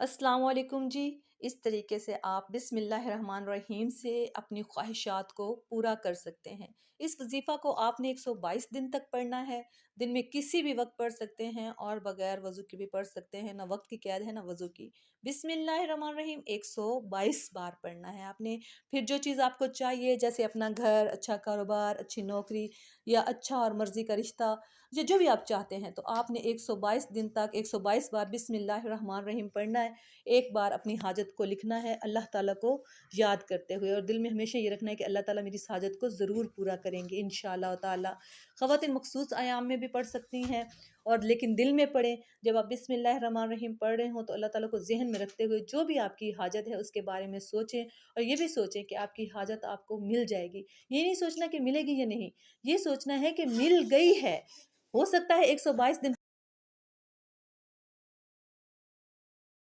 السلام علیکم جی۔ اس طریقے سے آپ بسم اللہ الرحمن الرحیم سے اپنی خواہشات کو پورا کر سکتے ہیں۔ اس وظیفہ کو آپ نے 122 دن تک پڑھنا ہے۔ دن میں کسی بھی وقت پڑھ سکتے ہیں اور بغیر وضو کے بھی پڑھ سکتے ہیں، نہ وقت کی قید ہے نہ وضو کی۔ بسم اللہ الرحمن الرحیم 122 بار پڑھنا ہے آپ نے۔ پھر جو چیز آپ کو چاہیے، جیسے اپنا گھر، اچھا کاروبار، اچھی نوکری یا اچھا اور مرضی کا رشتہ، یا جو بھی آپ چاہتے ہیں، تو آپ نے 122 دن تک 122 بار بسم اللہ الرحمن الرحیم پڑھنا ہے۔ ایک بار اپنی حاجت کو لکھنا ہے اللہ تعالیٰ کو یاد کرتے ہوئے، اور دل میں ہمیشہ یہ رکھنا ہے کہ اللہ تعالیٰ میری اس حاجت کو ضرور پورا کریں گے انشاءاللہ تعالیٰ۔ خواتین مخصوص ایام میں بھی پڑھ سکتی ہیں، اور لیکن دل میں پڑھیں۔ جب آپ بسم اللہ الرحمن الرحیم پڑھ رہے ہوں تو اللہ تعالیٰ کو ذہن میں رکھتے ہوئے جو بھی آپ کی حاجت ہے اس کے بارے میں سوچیں، اور یہ بھی سوچیں کہ آپ کی حاجت آپ کو مل جائے گی۔ یہ نہیں سوچنا کہ ملے گی یا نہیں، یہ سوچنا ہے کہ مل گئی ہے۔ ہو سکتا ہے 122 دن